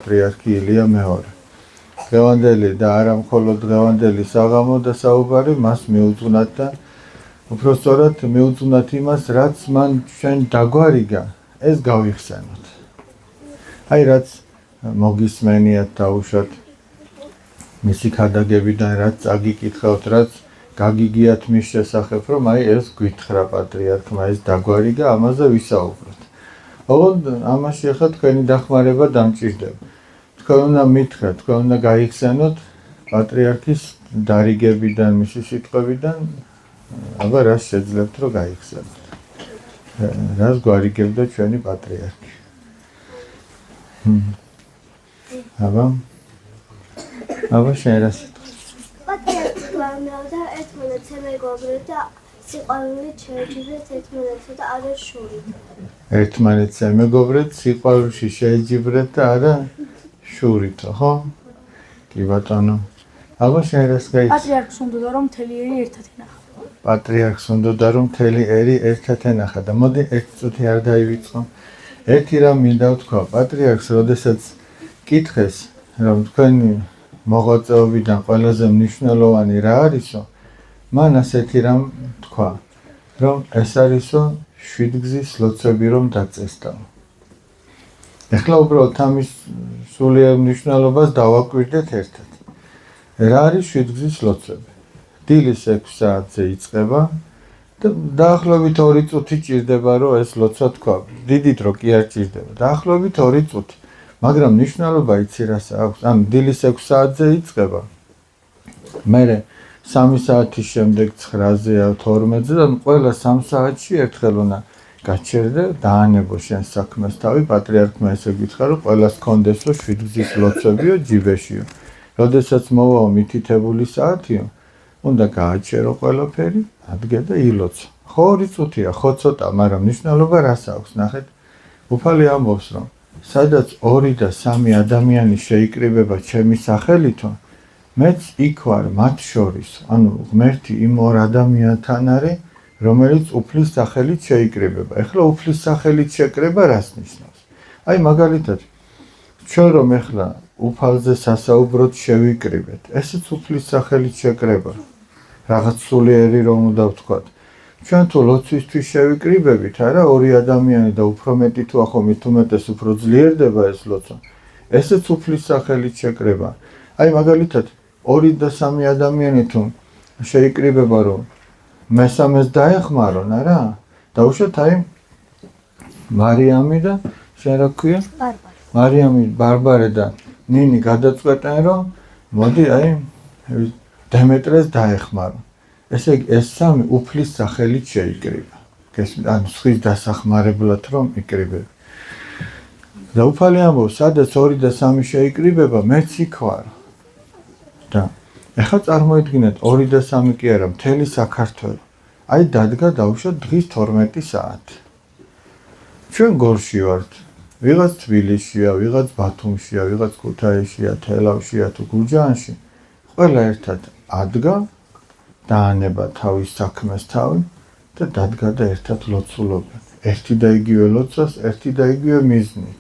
პატრიარქი ილია მეორე. დღევანდელი და არა მხოლოდ დღევანდელი საღამო და საუბარი მას მიუძღვნათ და უпростоრად მიუძღვნათ იმას, რაც მან ჩვენ დაგვარიგა, ეს გავიხსენოთ. აი რაც მოგისმენიათ დაუშვათ მისი ქადაგებიდან, რაც წაგიკითხავთ, რაც გაგიგიათ მის შესახებ, რომ აი ეს გითხრა პატრიარქმა, ეს დაგვარიგა, ამაზე ვისაუბროთ. ოღონდ ამაში ახლა თქვენი დახმარება დამჭირდება. თქვენ უნდა მითხრათ, თქვენ უნდა გაიხსენოთ პატრიარქის დარიგებიდან, მისი სიტყვებიდან, აბა რას შეძლებთ რომ გაიხსენოთ. რას გვარიგებდა ჩვენი პატრიარქი. აბა შენ რას პატრიარქი გვამეორდა ერთმანეთს მეგობრებთ და სიყვარულით შეეჯიბრეთ ერთმანეთსა და არა შურით. ერთმანეთს მეგობრებთ, სიყვარულში შეეჯიბრეთ და არა შურითო, ხო? კი ბატონო. აბა შენ რას გაიხსენე? პატრიარქს უნდა რომ მთელი ერი ერთად ენახა. პატრიარქს უნდა რომ მთელი ერი ერთად ენახა და მოდი ერთ წუთი არ დაივიწყო. ერთი რამ მინდა ვთქვა, პატრიარქს როდესაც კითხეს, რომ თქვენი მოღვაწეობიდან ყველაზე მნიშვნელოვანი რა არისო, მან ასეთი რამ თქვა, რომ ეს არისო 7 გზის ლოცვები რომ დაწესდა. ეხლა უბრალოდ ამის სულიერ მნიშვნელობას დავაკვირდეთ ერთად. რა არის 7 გზის ლოცვები? დილის 6 საათზე იწყება და დაახლოებით 2 წუთი ჭირდება რომ ეს ლოცვა თქვა. დიდი დრო კი არ ჭირდება. დაახლოებით 2 წუთი. მაგრამ მნიშვნელობა იცი რას აქვს? ან დილის 6 საათზე იწყება. მერე 3 საათის შემდეგ 9-ზე 12-ზე და ყველა 3 საათში ერთხელ უნდა გაჩერდე დაანებო შენ საქმეს თავი. პატრიარქმა ესე გითხრა რომ ყველას კონდესო 7 გზის ლოცვებიო ჯიბეშიო. როდესაც მოვაო მითითებული საათიო, უნდა გააჩერო ყველაფერი, ადგე და ილოცო. ხო 2 წუთია, ხო ცოტა, მაგრამ მნიშვნელობა რას აქვს? ნახეთ, უფალი ამბობს რომ სადაც 2 და 3 ადამიანი შეიკრიბება ჩემი სახელითო, მეც იქ ვარ მათ შორის. ანუ ღმერთი იმ 2 ადამიანთან არის, რომელიც უფლის სახელით შეიკრიბება. ეხლა უფლის სახელით შეკრება რას ნიშნავს? აი მაგალითად, ჩვენ რომ ეხლა უფალზე სასაუბროდ შევიკრიბეთ, ესეც უფლის სახელით შეკრება. რაღაც სულიერი რომ უნდა ვთქვათ. ჩვენ თუ ლოცვისთვის შევიკრიბებით, არა 2 ადამიანი და უფრო მეტი თუ ახო მით უმეტეს უფრო ძლიერდება ეს ლოცვა. ესეც უფლის სახელით შეკრება. აი მაგალითად 2 და 3 ადამიანი თუ შეიკრიბება რომ მესამეს დაეხმარონ, არა? დაუშვათ აი მარიამი და შენ რა ქვია? ბარბარე. მარიამი, ბარბარე და ნინი გადაწყვეტენ რომ მოდი აი დემეტრეს დაეხმარო. ესე იგი ეს 3 უფლის სახელით შეიკრიბა. ანუ სხვის დასახმარებლად რომ იკრიბება. და უფალი ამბობს, სადაც 2 და 3 შეიკრიბება, მეც იქ ვარ. და ეხლა წარმოიდგინეთ 2 და 3 კი არა, მთელი საქართველო. აი დადგა დაუშვათ დღის 12 საათი. ჩვენ გორში ვართ. ვიღაც თბილისშია, ვიღაც ბათუმშია, ვიღაც ქუთაისშია, თელავშია თუ გურჯაანში. ყველა ერთად ადგა, დაანება თავის საქმეს თავი და დადგა და ერთად ლოცულობენ. ერთი და იგივე ლოცვას, ერთი და იგივე მიზნით.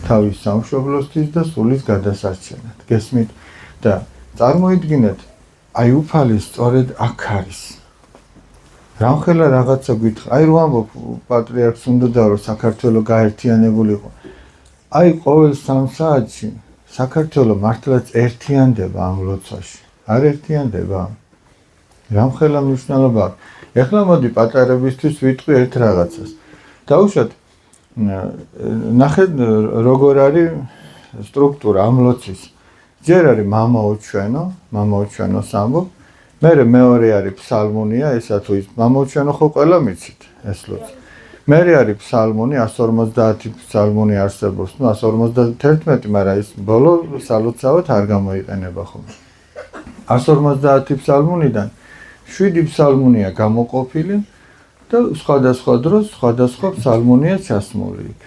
თავის სამშობლოსთვის და სულის გადასარჩენად. გესმით? და წარმოიდგინეთ, აი უფალი სწორედ აქ არის. რამხელა რაღაცა გითხრა. აი რო ამბობ პატრიარქს უნდა რომ საქართველო გაერთიანებულიყო. აი ყოველ 3 საათში საქართველო მართლაც ერთიანდება ამ ლოცვაში. არ ერთიანდება? რამხელა მნიშვნელობა აქვს. ეხლა მოდი პატარებისთვის ვიტყვი ერთ რაღაცას. დაუშვათ ნახეთ როგორ არის სტრუქტურა ამ ლოცვის. ჯერ არის მამაო ჩვენოს ამბობ. მერე მეორე არის ფსალმუნია, ესა თუ ის მამაო ჩვენო ხო ყველა მიცით ეს ლოცვა. მერე არის ფსალმუნი, 150 ფსალმუნი არსებობს, 151, მაგრამ ის ბოლო სალოცავად არ გამოიყენება ხოლმე. 150 ფსალმუნიდან 7 ფსალმუნია გამოყოფილი და სხვადასხვა დროს სხვადასხვა ფსალმუნია ჩასმული იქ.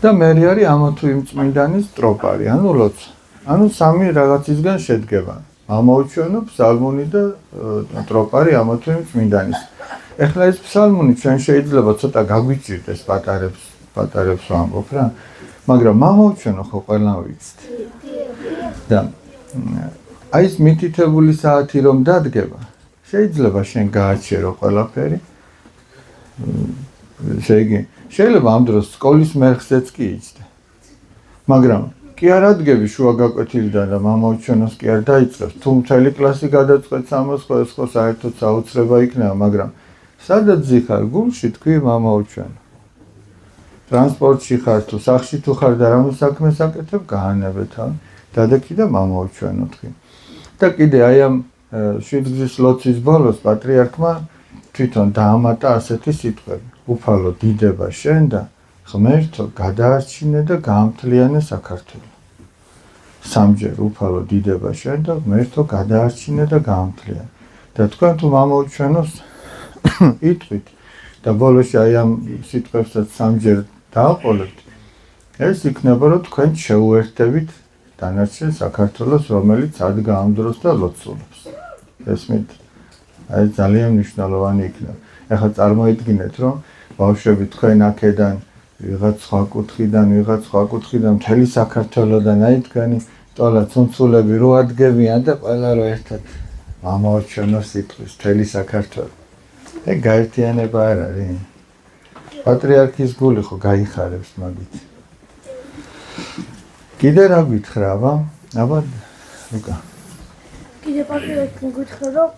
და მერე არის ამა თუ იმ წმინდანის ტროპარი, ანუ ლოცვა. ანუ 3 რაღაცისგან შედგება. მამაოჩვენო, ფსალმუნი და ტროპარი ამა თუ იმ წმინდანის. ეხლა ეს ფსალმუნი ჩვენ შეიძლება ცოტა გაგვიჭირდეს პატარებს ვამბობ რა. მაგრამ მამაუჩვენო ხო ყველამ ვიცით. და აი ეს მითითებული საათი რომ დადგება, შეიძლება შენ გააჩერო ყველაფერი. შეიძლება ამ დროს სკოლის მერხზეც კი იცდე. მაგრამ კი არ ადგები შუა გაკვეთილიდან და მამაუჩვენოს კი არ დაიწყებს. თუ მთელი კლასი გადაწყვეტს ამას, ხო საერთოდ საოცრება იქნება, მაგრამ სადაც ზიხარ გულში თქვი მამაუჩვენო. ტრანსპორტში ხარ თუ სახლში თუ ხარ და რამე საქმეს აკეთებ, გაანებე თავი, დადექი და მამაუჩვენო თქვი. და კიდე აი ამ შვიდგზის ლოცვის ბოლოს პატრიარქმა თვითონ დაამატა ასეთი სიტყვები. უფალო დიდება შენ და ღმერთო გადაარჩინე და გაამთლიანე საქართველო. სამჯერ უფალო დიდება შენ და ღმერთო გადაარჩინე და გაამთლიანე. და თქვენ თუ მამაუჩვენოს იტყვით და ბოლოში აი ამ სიტყვებსაც სამჯერ დააყოლებთ, ეს იქნება რომ თქვენ შეუერთდებით დანარჩენ საქართველოს, რომელიც ადგა ამ დროს და ლოცულობს. ესმით, აი ძალიან მნიშვნელოვანი იქნება. ეხლა წარმოიდგინეთ, რომ ბავშვები თქვენ აქედან ვიღაც სხვა კუთხიდან მთელი საქართველოდან აი თქვენი ტოლა ცუნცულები რო ადგებიან და ყველა რო ერთად მამაუჩვენოს იტყვის მთელი საქართველო. ეგ გაერთიანება არ არის. პატრიარქის გული ხო გაიხარებს მაგით. კიდე რა გითხრა, აბა ლუკა. კიდე პატრიარქი გითხრა რომ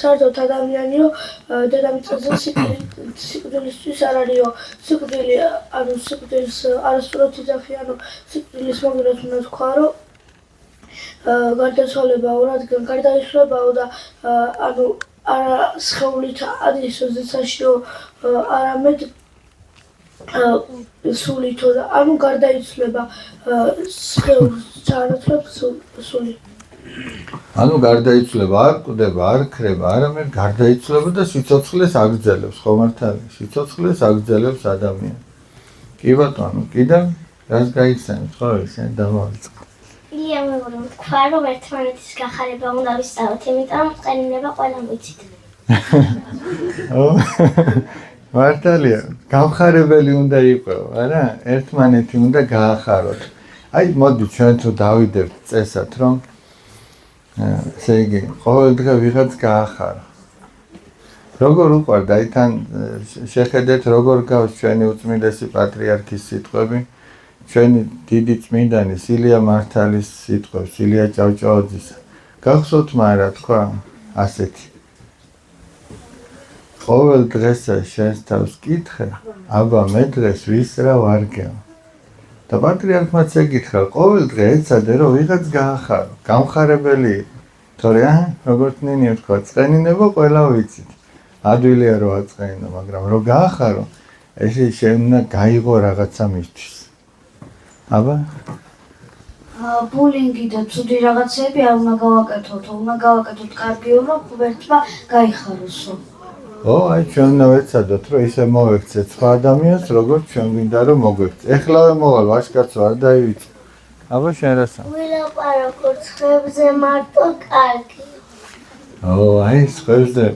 საერთოდ ადამიანიო დედამიწაზე სიკვდილისთვის არ არისო სიკვდილი ანუ სიკვდილს არასწორად იძახიან სიკვდილის მაგალითად უნდა თქვა რომ გარდაცვალებაო რადგან გარდაიცვლებაო და ანუ არა სხეულით ადისო ზეცაშიო არამედ სულითო და ანუ გარდაიცვლება სხეულს ჩაანაცვლებს სული. ანუ გარდაიცვლება არ კვდება, არ ქრება, არამედ გარდაიცვლება და სიცოცხლეს აგრძელებს, ხო მართალია? სიცოცხლეს აგრძელებს ადამიანი. კი ბატონო, კიდევ რას გაიცანით, ხო ისე დავავიწყო. ილია მეგობრებო, თქვა რომ ერთმანეთის გახარება უნდა ვისწავლოთ, იმიტომ ყენინება ყველამ ვიცით. მართალია, გამხარებელი უნდა იყოს, არა? ერთმანეთი უნდა გაახაროთ. აი მოდი ჩვენ თუ დავიდებთ წესად, რომ ესე იგი, ყოველ დღე ვიღაც გაახარა. როგორ უყვარდა, აი თან შეხედეთ როგორ გავს ჩვენი უწმინდესი პატრიარქის სიტყვები, ჩვენი დიდი წმინდანი სილია მართალის სიტყვებს, სილია ჭავჭავაძისა. გახსოვთ მაგრამ თქვა ასეთი. ყოველ დღესა შენს თავს კითხე, აბა მე დღეს ვის რა ვარგევ. და პატრიარქმაც ეკითხა, ყოველ დღე ეცადე რომ ვიღაც გაახარო, გამხარებელი იყო. თორე როგორც ნინი თქვა, წენინება ყველა ვიცით. ადვილია რომ აწყენინო, მაგრამ რომ გაახარო, ესე შენ უნდა გაიღო რაღაცა მისთვის. აბა ბულინგი და ცუდი რაღაცები არ უნდა გავაკეთოთ, უნდა გავაკეთოთ კარგიო, რომ ღმერთმა გაიხაროსო. აი ჩვენ უნდა ვეცადოთ, რომ ისე მოვექცეთ სხვა ადამიანს, როგორც ჩვენ გვინდა რომ მოგვექცეთ. ეხლავე მოვალ ვაჟკაცო არ დაივიწყო. აბა შენ რა სამ? ვილაპარაკოთ ცხებზე მარტო კარგი. აი ცხებზე.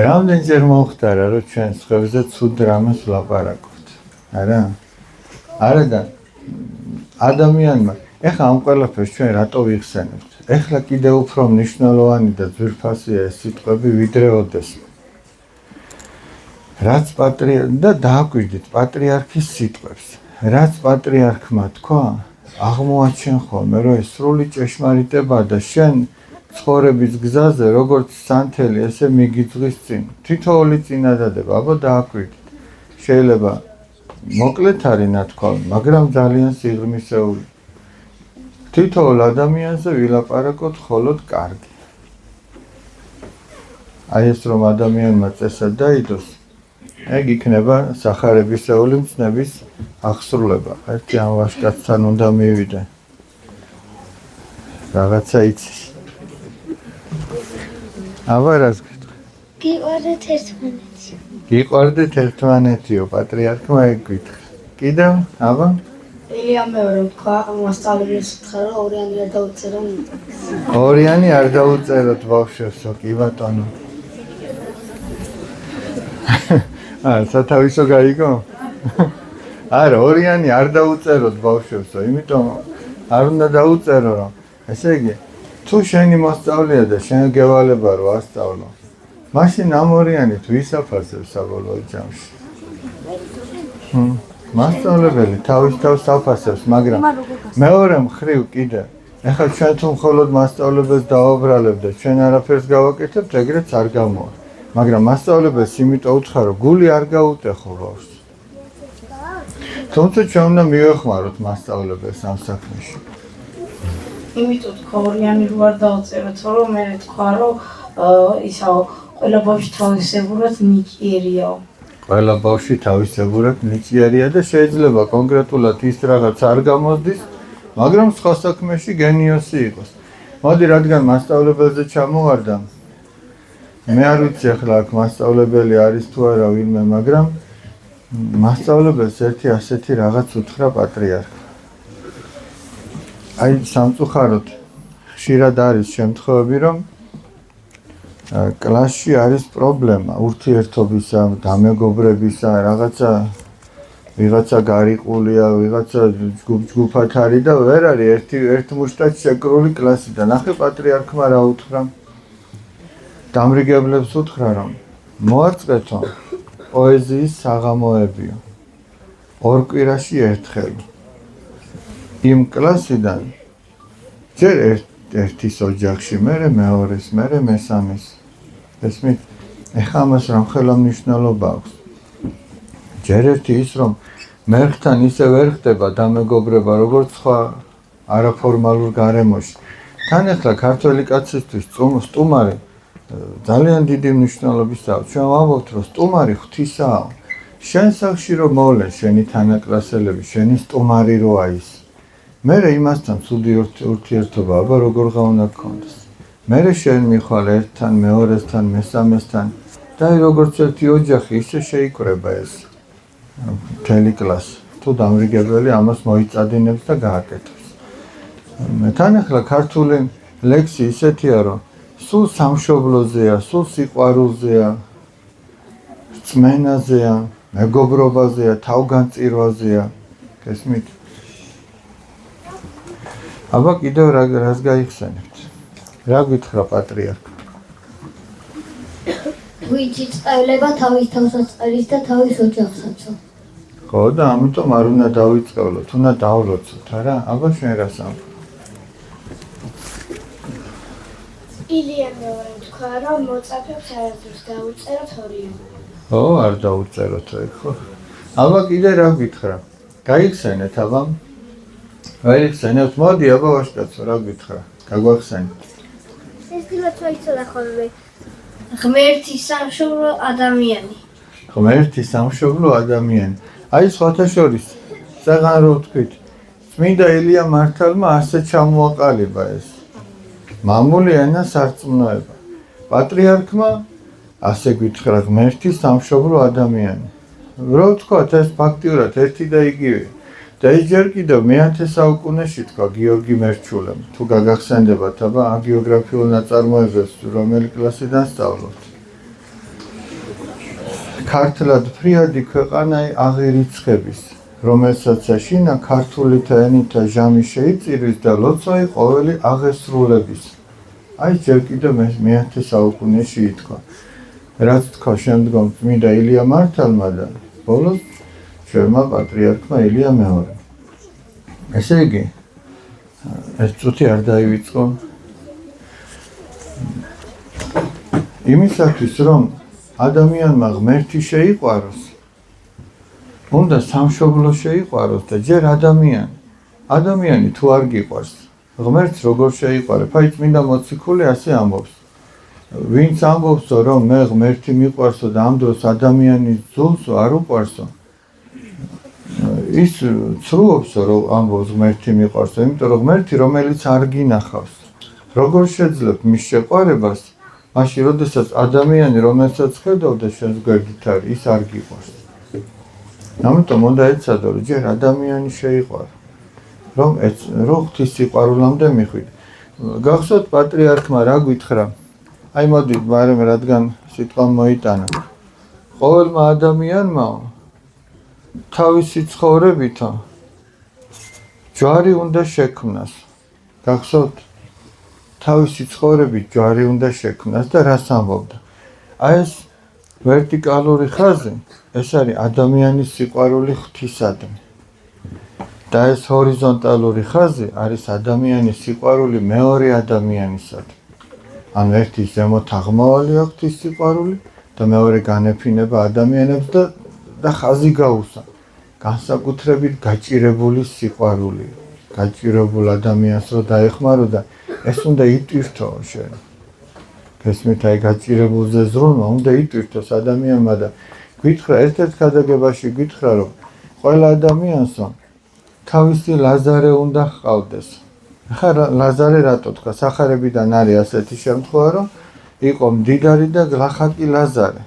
რამდენჯერ მომხდარა რომ ჩვენ ცხებზე ცუდ რამეს ვლაპარაკობთ. არა? არა და ადამიანმა ეხლა ამ ყველაფერს ჩვენ რატო ვიხსენებთ? ეხლა კიდევ უფრო მნიშვნელოვანი და ძვირფასია ეს სიტყვები ვიდრე ოდესმე. რაც და დააკვირდით პატრიარქის სიტყვებს. რაც პატრიარქმა თქვა, აღმოაჩენ ხოლმე რომ ეს სრული ჭეშმარიტებაა და შენ ცხოვრების გზაზე როგორც სანთელი ესე მიგიძღვის წინ. თითოეული წინადადება, აბა დააკვირდით. შეიძლება მოკლედ არის ნათქვამი, მაგრამ ძალიან სიღრმისეული. თითოეულ ადამიანზე ვილაპარაკოთ მხოლოდ კარგი. აი ეს რომ ადამიანმა წესად დაიდოს, ეგ იქნება სახარებისეული მცნების აღსრულება. ერთი ამ ვაჟკაცთან უნდა მივიდე. რაღაცა იცის. აბა რას გითხრა? გიყვარდეთ ერთმანეთი. გიყვარდეთ ერთმანეთიო, პატრიარქმა ეგ გითხრა. კიდევ, აბა? ილია მეორე თქვა, მასწავლებელს უთხრა, რომ ორიანი არ დაუწერო. ორიანი არ დაუწეროთ ბავშვებსო, კი ბატონო. სათავისო გაიგო? არა, ორიანი არ დაუწეროთ ბავშვებსო, იმიტომ არ უნდა დაუწერო, რომ ესე იგი, თუ შენი მოსწავლეა და შენ გევალება რომ ასწავლო, მაშინ ამ ორიანით ვის აფასებს საბოლოო ჯამში? მასწავლებელი თავის თავს აფასებს, მაგრამ მეორე მხრივ კიდე, ეხლა ჩვენ თუ მხოლოდ მასწავლებელს დავაბრალებ და ჩვენ არაფერს გავაკეთებთ, ეგრეც არ გამოვა. მაგრამ მასწავლებელს იმიტომ უთხრა, რომ გული არ გაუტეხო ბავშვს. თუმცა ჩვენ უნდა მივეხმაროთ მასწავლებელს ამ საქმეში. იმიტომ თქვა ორიანი რო არ დავწეროთ, რომ მე თქვა, რომ ისაო ყველა ბავშვი თავისებურად ნიჭიერიაო. ყველა ბავშვი თავისებურად ნიჭიერია და შეიძლება კონკრეტულად ის რაღაც არ გამოსდის, მაგრამ სხვა საქმეში გენიოსი იყოს. მოდი, რადგან მასწავლებელზე ჩამოვარდა, მე არ ვიცი ახლა აქ მასწავლებელი არის თუ არა ვინმე, მაგრამ მასწავლებელს ერთი ასეთი რაღაც უთხრა პატრიარქმა. აი სამწუხაროდ ხშირად არის შემთხვევები, რომ კლასში არის პრობლემა ურთიერთობისა, დამეგობრებისა, ვიღაცა გარიყულია, ვიღაცა ჯგუფად არის და ვერ არის ერთ მუშტად შეკრული კლასიდან. ახლა პატრიარქმა რა უთხრა? დამრიგებლებს უთხრა, რომ მოაწყეთო პოეზიის საღამოებიო. ორ კვირაში ერთხელ. იმ კლასიდან ჯერ ერთის ოჯახში, მერე მეორეს, მერე მესამეს. ესმით, ეხლა ამას რა ხელმისაწვდომობა აქვს? ჯერ ერთი ის, რომ მერხთან ისე ვერ ხდება დამეგობრება, როგორც სხვა არაფორმალურ გარემოში. თან ახლა ქართველი კაცისთვის სტუმარი ძალიან დიდი მნიშვნელობის აქვს. ჩვენ ვამბობთ, რომ სტუმარი ღვთისაა. შენ სახში რომ მოვლენ შენი თანაკლასელები, შენი სტუმარი როა ის. მერე იმასთან ცუდი ურთიერთობა, აბა როგორღა უნდა გქონდეს. მერე შენ მიხვალ ერთთან, მეორესთან, მესამესთან და როგორც ერთი ოჯახი ისე შეიკრება ეს მთელი კლასი. თუ დამრიგებელი ამას მოიწადინებს და გააკეთებს. თან ახლა ქართული ლექსი ისეთია, რომ სულ სამშობლოზეა, სულ სიყვარულზეა, რწმენაზეა, მეგობრობაზეა, თავგანწირვაზეა. გესმით? აბა კიდევ რას გაიხსენებთ? რა გითხრა პატრიარქმა? ვინც იწყევლება თავის თავსაც წერის და თავის ოჯახსაც. ხო და ამიტომ არ უნდა დავიწყევლოთ, უნდა დავროცოთ, არა? აბა შენ რას ამბობ? ილია მეორე თქვა, რომ მოწაფებს არასდროს დაუწეროთ ორიანი. ო, არ დაუწეროთ ეგ, ხო? აბა კიდე რა გითხრა? გაიხსენეთ აბა? გაიხსენებთ, მოდი აბა ვაშკაცო, რა გითხრა? გაგვახსენეთ. ეს დილოც ვაიცოდა ხოლმე. ღმერთი სამშობლო ადამიანი. ღმერთი სამშობლო ადამიანი. აი სხვათა შორის, საღან რო ვთქვით, წმინდა ილია მართალმა ასე ჩამოაყალიბა ეს. მამული ენა სარწმუნოება. პატრიარქმა ასე გითხრა ღმერთი სამშობლო ადამიანი. რო ვთქვათ, ეს ფაქტიურად ერთი და იგივე. და ის ჯერ კიდევ მე-10 საუკუნეში თქვა გიორგი მერჩულემ. თუ გაგახსენდებათ, აბა აგიოგრაფიულ ნაწარმოებებს რომელი კლასიდან სწავლობთ. ქართლად ფრიადი ქვეყანაი აღერიცხების, რომელსაც შინა ქართულითა ენითა ჟამი შეიწირვის და ლოცვაი ყოველი აღესრულების. აი ჯერ კიდევ მე-10 საუკუნეში ითქვა. რაც თქვა შემდგომ წმინდა ილია მართალმა და ბოლოს ჩვენმა პატრიარქმა ილია მეორე. ესე იგი, ეს წუთი არ დაივიწყო. იმისათვის, რომ ადამიანმა ღმერთი შეიყვაროს, უნდა სამშობლო შეიყვაროს და ჯერ ადამიანი თუ არ გიყვარს, ღმერთს როგორ შეიყვარებ? აი წმინდა მოციქული ასე ამბობს. ვინც ამბობსო, რომ მე ღმერთი მიყვარსო და ამ დროს ადამიანის ძულსო არ უყვარსო, ის ცრუობსო, რომ ამბობს ღმერთი მიყვარსო, იმიტომ რომ ღმერთი რომელიც არ გინახავს. როგორ შეძლებთ მის შეყვარებას, მაშინ როდესაც ადამიანი რომელსაც ხედავდა შენს გვერდით არის, ის არ გიყვარს. ამიტომ უნდა ეცადო, რომ ჯერ ადამიანი შეიყვარო, რომ ღვთის სიყვარულამდე მიხვიდე. გახსოვთ პატრიარქმა რა გითხრა? აი მოდი, მაგრამ რადგან სიტყვა მოიტანა. ყოველმა ადამიანმა თავისი ცხოვრებითო ჯვარი უნდა შექმნას. გახსოვთ? თავისი ცხოვრებით ჯვარი უნდა შექმნას და რას ამბობდა? აი ეს ვერტიკალური ხაზი, ეს არის ადამიანის სიყვარული ღვთისადმი. და ეს ჰორიზონტალური ხაზი არის ადამიანის სიყვარული მეორე ადამიანისადმი. ანუ ერთი ზემოთ აღმავალი აქვს ის სიყვარული და მეორე განეფინება ადამიანებს და ხაზი გაუსვა. განსაკუთრებით გაჭირებული სიყვარული. გაჭირებულ ადამიანს რო დაეხმარო და ეს უნდა იტვირთო შენ. გესმით, აი გაჭირებულზე ზრუნვა უნდა იტვირთოს ადამიანმა და გითხრა ერთ-ერთ ქადაგებაში გითხრა რომ ყველა ადამიანსო თავისი ლაზარე უნდა ჰყავდეს. ახლა ლაზარე რატო თქვა? სახარებიდან არის ასეთი შემთხვევა რომ იყო მდიდარი და გლახაკი ლაზარე.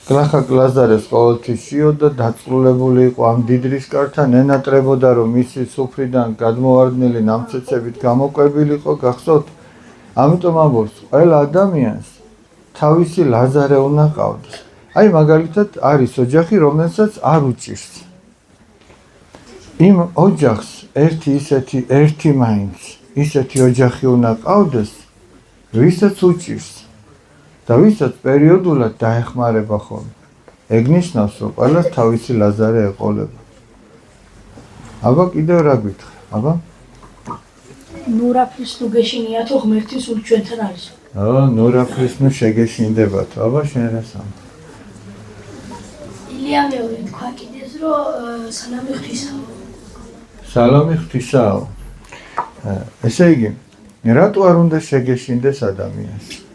გლახაკ ლაზარეს ყოველთვის შიოდა, დაწრულებული იყო ამ დიდრისკართან, ენატრებოდა რომ მისი სუფრიდან გადმოვარდნილი ნამცეცებით გამოკვებილიყო, გახსოვთ? ამიტომ ამბობს, ყველა ადამიანს თავისი ლაზარე უნდა ჰყავდეს. აი მაგალითად არის ოჯახი, რომელსაც არ უჭირს. იმ ოჯახს ერთი მაინც ისეთი ოჯახი უნდა ჰყავდეს, ვისაც უჭირს და ვისაც პერიოდულად დაეხმარება ხოლმე. ეგ ნიშნავს, რომ ყველას თავისი ლაზარე ეყოლება. აბა კიდევ რა გითხრა? აბა? ნურაფლის ნუ გეშინია თუ ღმერთი სულ ჩვენთან არის. ნურაფლის ნუ შეგეშინდებათ. აბა შენ რას ამბობ? ილია მეორე თქვა კიდეს რომ სალამი ღვთისაო. სალამი ღვთისაო. ესე იგი, რატო არ უნდა შეგეშინდეს ადამიანს?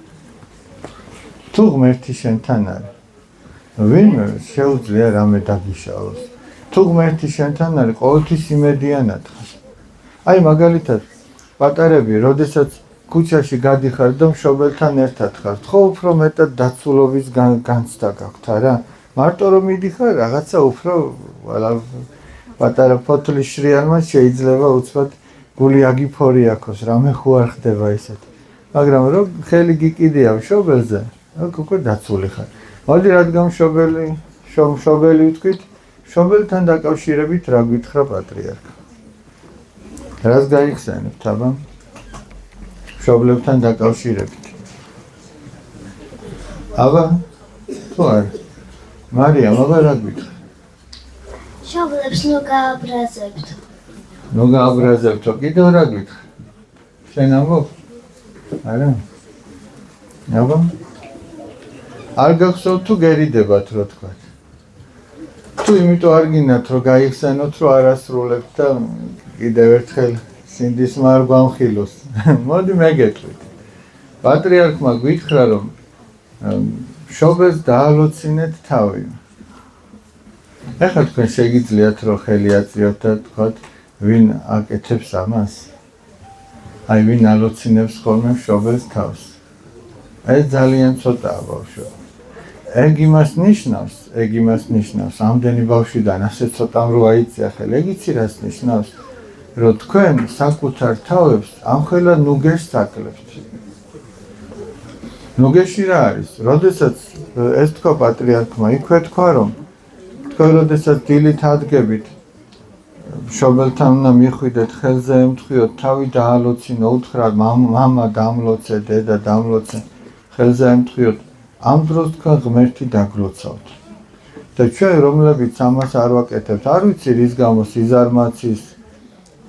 თუ ღმერთი შენთან არის, ვინმე შეუძლია რამე დაგიშალოს. თუ ღმერთი შენთან არის, ყოველთვის იმედიანად ხარ. აი მაგალითად, პატარები, როდესაც ქუჩაში გადიხარ და მშობელთან ერთად ხარ, ხო უფრო მეტად დაცულობის განცდა გაქვთ არა? მარტო რომ მიდიხარ, რაღაცა უფრო პატარა ფოთლის შრიანმა შეიძლება უცბად გული აგიფორი აქვს, რამე ხო არ ხდება ისეთ. მაგრამ რომ ხელი გიკიდია მშობელზე, უკვე დაცული ხარ. მოდი რადგან მშობელი ვთქვით, მშობელთან დაკავშირებით რა გითხრა პატრიარქა? რას გაიხსენებთ აბა? მშობლებთან დაკავშირებით. აბა, თუ არა? მარიამ, აბა რა გითხრა? მშობლებს ნუ გააბრაზებთ. ნუ გააბრაზებთო, კიდევ რა გითხრა? შენ ამბობ? არა? აბა? არ გახსოვთ თუ გერიდებათ რო თქვათ. თუ იმიტომ არ გინდათ რომ გაიხსენოთ რომ არასრულებთ და კიდევ ერთხელ სინდისმა არ გვამხილოს. მოდი მეგეთქვით. პატრიარქმა გითხრა რომ მშობელს დაალოცინეთ თავი. ეხლა თქვენ შეგიძლიათ რომ ხელი აწიოთ და თქვათ ვინ აკეთებს ამას? აი ვინ ალოცინებს ხოლმე მშობელს თავს? ეს ძალიან ცოტაა ბავშვო. ეგ იმას ნიშნავს, ამდენი ბავშვიდან ასე ცოტამ რო აიწია ხელი, ეგ იცი რას ნიშნავს? რომ თქვენ საკუთარ თავებს ამხელა ნუგეშს აკლებთ. ნუგეში რა არის? როდესაც ეს თქვა პატრიარქმა, იქვე თქვა რომ თქვენ როდესაც დილით ადგებით, მშობელთან უნდა მიხვიდეთ, ხელზე ემთხვიოთ, თავი დაალოცინო, უთხრათ მამა დამლოცე, დედა დამლოცე, ხელზე ემთხვიოთ. ამ დროს თქვენ ღმერთი დაგლოცავთ. და ჩვენ რომლებიც ამას არ ვაკეთებთ, არ ვიცი რის გამო, სიზარმაცის,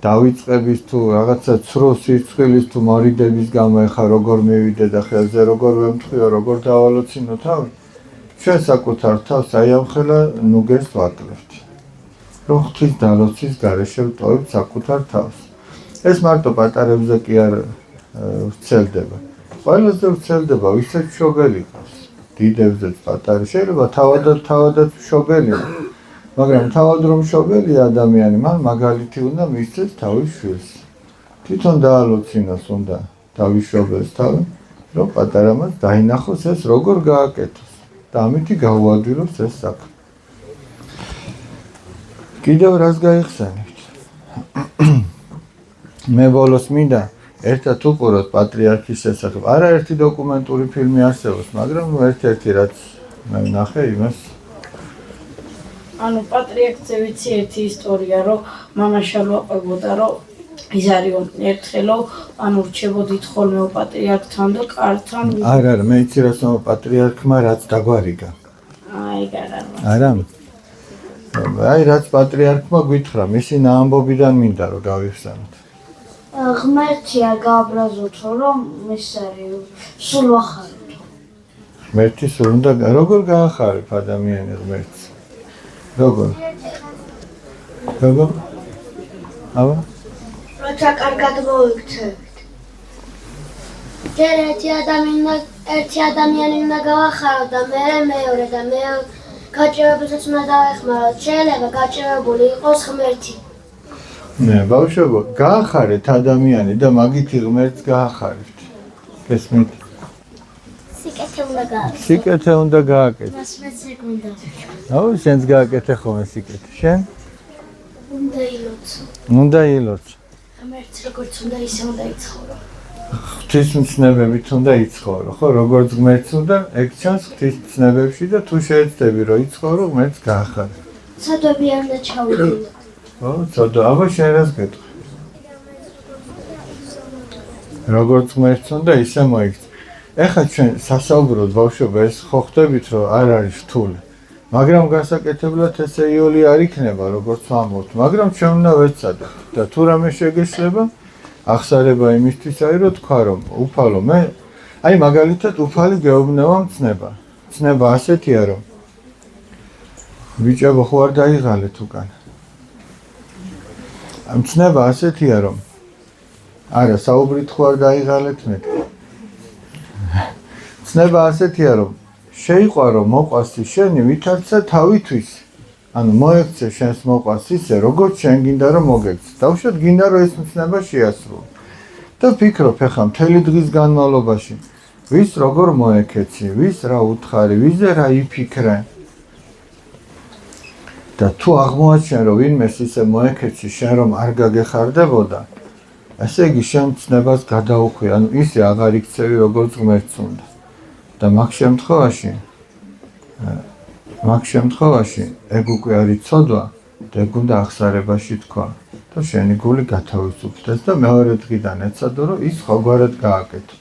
დავიწყების თუ რაღაცა ცრო სირცხვილის თუ მორიდების გამო ეხა როგორ მივიდე და ხელზე როგორ ვემთხვიო, როგორ დავალოცინო თავი. ჩვენ საკუთარ თავს აი ამხელა ნუგეს ვაკლებთ. რომ ღვთის დალოცვის გარეშე ვტოვებთ საკუთარ თავს. ეს მარტო პატარებზე კი არ ვრცელდება. ყველაზე ვრცელდება ვისაც მშობელი ყავს. დიდებზეც პატარი შეიძლება თავადაც მშობელია, მაგრამ თავად რომ მშობელია ადამიანი, მან მაგალითი უნდა მისცეს თავის შვილს. თვითონ დაალოცინოს უნდა თავის მშობელს თავი, რომ პატარამაც დაინახოს ეს როგორ გააკეთოს და ამითი გაუადვილოს ეს საქმე. კიდევ რას გაიხსენებთ? მე ბოლოს მინდა ერთად უყუროთ პატრიარქის შესახებ. არაერთი დოკუმენტური ფილმი არსებობს, მაგრამ ერთ-ერთი რაც მე ვნახე იმას ანუ პატრიარქზე ვიცი ერთი ისტორია, რომ მამაშა ლოყებოდა, რომ ის არისო ერთხელო ანუ რჩებოდით ხოლმე პატრიარქთან და კართან. არა, მე იცი რა სამ პატრიარქმა რაც დაგვარიგა. აი, არა. არა. აი რაც პატრიარქმა გითხრა, მისი ნაამბობიდან მინდა რომ გავიხსენოთ. ღმერთია გააბრაზოთო, რომ ეს არის სულ ვახარებთ. ღმერთი სულ უნდა როგორ გაახარებ ადამიანი ღმერთს? როგორ? აბა? როცა კარგად მოიქცევით. ჯერ ერთი ადამიანი უნდა გავახარო და მეორე და გაჭირებუსაც უნდა დავეხმაროთ. შეიძლება გაჭირებული იყოს ღმერთი. ნე, ბავშვებო, გაახარეთ ადამიანი და მაგითი ღმერთს გაახარებთ. გესმით? სიკეთე უნდა გააკეთო. მას მეც ეგ უნდა. აუ, შენს გააკეთე ხოლმე სიკეთე. შენ? უნდა ილოცო. ღმერთს როგორც უნდა ისე უნდა იცხოვრო. ღვთისმცნებებით უნდა იცხოვრო, ხო? როგორც ღმერთს უნდა, ეგ ჩანს ღვთისმცნებებში და თუ შეეცდები რომ იცხოვრო, ღმერთს გაახარე. ცოდვები არ უნდა ჩავიდინო. ხო, ცოდვა, აბა შენ რას გეტყვი? როგორც ღმერთს უნდა, ისე მოიქცე. ეხლა ჩვენ სასაუბროდ ბავშვობა ეს ხო ხვდებით რომ არ არის რთული. მაგრამ გასაკეთებლად ესე იოლი არ იქნება, როგორც ვამბობთ, მაგრამ ჩვენ უნდა ვეცადოთ და თუ რამე შეგეშლება, ახსარება იმისთვის არის რომ თქვა რომ უფალო მე აი მაგალითად უფალი გეუბნება მცნება. მცნება ასეთია რომ ბიჭებო ხო არ დაიღალეთ უკან. მცნება ასეთია რომ არა საუბრით ხო არ დაიღალეთ მე. მცნება ასეთია რომ შეიყვარო მოყვასი შენი ვითარცა თავისთვის. ანუ მოექცე შენს მოყვას ისე როგორც შენ გინდა რომ მოგექცე. დავუშვათ გინდა რომ ეს მცნება შეასრულო. და ფიქრობ ახლა მთელი დღის განმავლობაში ვის როგორ მოეკეცი, ვის რა უთხარი, ვიზე რა იფიქრე. და თუ აღმოაჩენ რომ ვინმეს ისე მოეკეცი შენ რომ არ გაგეხარდებოდა, ესე იგი შენ მცნებას გადაუხვი, ანუ ისე აღარ იქცევი როგორც ღმერთს უნდა. და მაგ შემთხვევაში ეგ უკვე არის ცოდვა და ეგ უნდა ახსარებაში თქვა და შენი გული გათავისუფლდეს და მეორე დღიდან ეცადო რომ ის სხვაგვარად გააკეთო.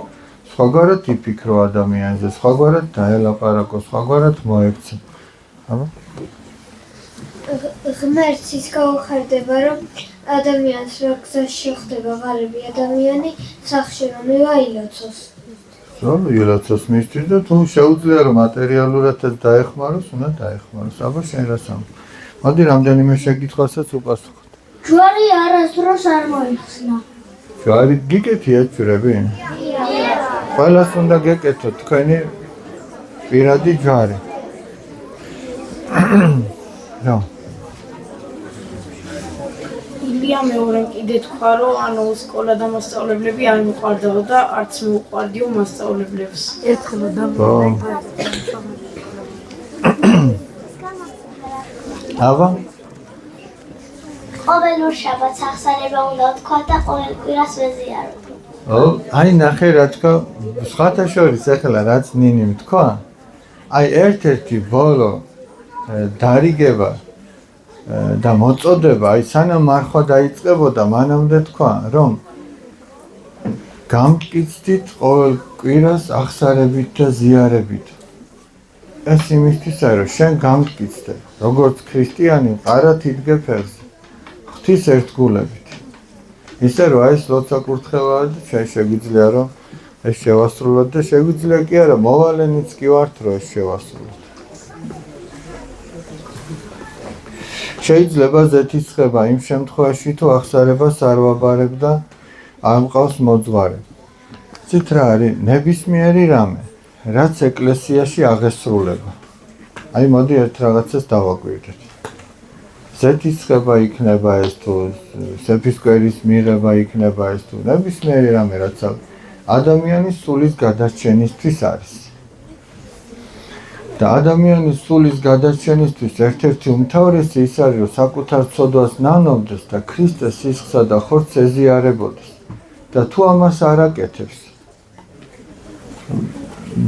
სხვაგვარად იფიქრო ადამიანზე, სხვაგვარად დაელაპარაკო, სხვაგვარად მოექცე. აბა? ღმერთს ის გაუხარდება რომ ადამიანს რა გზაში შეხვდება ღარიბი ადამიანი სახში რომ მივაილოცოს. ილოცოს მისთვის და თუ შეუძლია რომ მატერიალურადაც დაეხმაროს, უნდა დაეხმაროს. აბა შენ რას ამბობ? მოდი რამდენიმე შეკითხვასაც უპასუხოთ. ჯვარი არასდროს არ მოიხსნა. ჯვარი გიკეთიათ ჯვრები? ყველას უნდა გეკეთოთ თქვენი პირადი ჯვარი. რა? ილია მეორე კიდე თქვა რომ ანუ სკოლა და მასწავლებლები არ მიყვარდაო და არც მიუყვარდიო მასწავლებლებს. ერთხელ და აბა? ყოველ შაბათს ახსარება უნდა თქვა და ყოველ კვირას ვეზიარო. აი ნახე რა თქვა, სხვათა შორის ახლა რაც ნინიმ თქვა, აი ერთ-ერთი ბოლო დარიგება და მოწოდება, აი სანამ მარხვა დაიწყებოდა, მანამდე თქვა, რომ გამტკიცდით ყოველ კვირას ახსარებით და ზიარებით. ეს იმისთვისა, რომ შენ გამტკიცდე, როგორც ქრისტიანი მყარად იდგე ფერზე, ღვთის ერთგულებით. ისე რომ აი ეს ლოცვა-კურთხევაა და ჩვენ შეგვიძლია რომ ეს შევასრულოთ და შეგვიძლია კი არა, მოვალენიც კი ვართ რომ ეს შევასრულოთ. შეიძლება ზეთისხება იმ შემთხვევაში თუ ახსარებას არ ვაბარებ და არ მყავს მოძღვარი. ცით რა არის ნებისმიერი რამე, რაც ეკლესიაში აღესრულება. აი მოდი ერთ რაღაცას დავაკვირდეთ. ზეთისხება იქნება ეს თუ სეფისკვერის მიღება იქნება ეს თუ ნებისმიერი რამე, რაც ადამიანის სულის გადარჩენისთვის არის. და ადამიანის სულის გადარჩენისთვის ერთ-ერთი უმთავრესი ის არის, რომ საკუთარ ცოდვას ნანობდეს და ქრისტეს სისხლსა და ხორცს ეზიარებოდეს. და თუ ამას არ აკეთებს,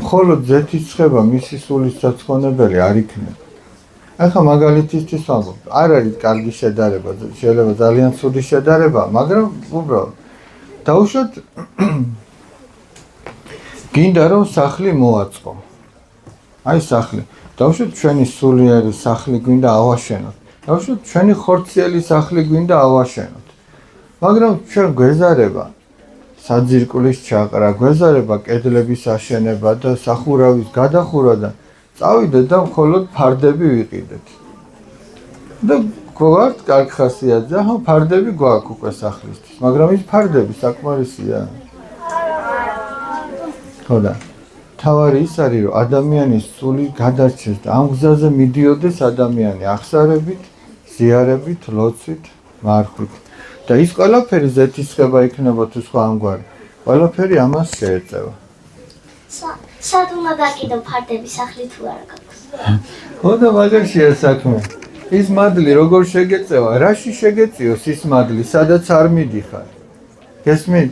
მხოლოდ ზეთისხება მისი სულის საცხონებელი არ იქნება. ახლა მაგალითისთვის ვამბობ, არ არის კარგი შედარება, შეიძლება ძალიან ცუდი შედარება, მაგრამ უბრალოდ დავუშვათ გინდა რომ სახლი მოაწყო. აი სახლი. დავუშვათ ჩვენი სულიერი სახლი გვინდა ავაშენოთ. დავუშვათ ჩვენი ხორციელი სახლი გვინდა ავაშენოთ. მაგრამ ჩვენ გვეზარება საძირკვლის ჩაყრა, გვეზარება კედლების აშენება და სახურავის გადახურვა და წავიდეთ და მხოლოდ ფარდები ვიყიდეთ. და გვაქვს კარგი ხასიათზე, ხო ფარდები გვაქვს უკვე სახლისთვის, მაგრამ ის ფარდები საკმარისია. ხო და თავარი ის არის, რომ ადამიანის სული გადარჩეს და ამ გზაზე მიდიოდეს ადამიანი აღსარებით, ზიარებით, ლოცვით, მარხვით. და ის ყველაფერი ზეთისხება იქნება თუ სხვა ამგვარი. ყველაფერი ამას შეეწევა. სად უნდა დაკიდო ფარდები სახლი თუ არა გაქვს? ხო და მაგაშია საქმე. ის მადლი როგორ შეგეწევა, რაში შეგეწიოს ის მადლი, სადაც არ მიდიხარ. გესმით?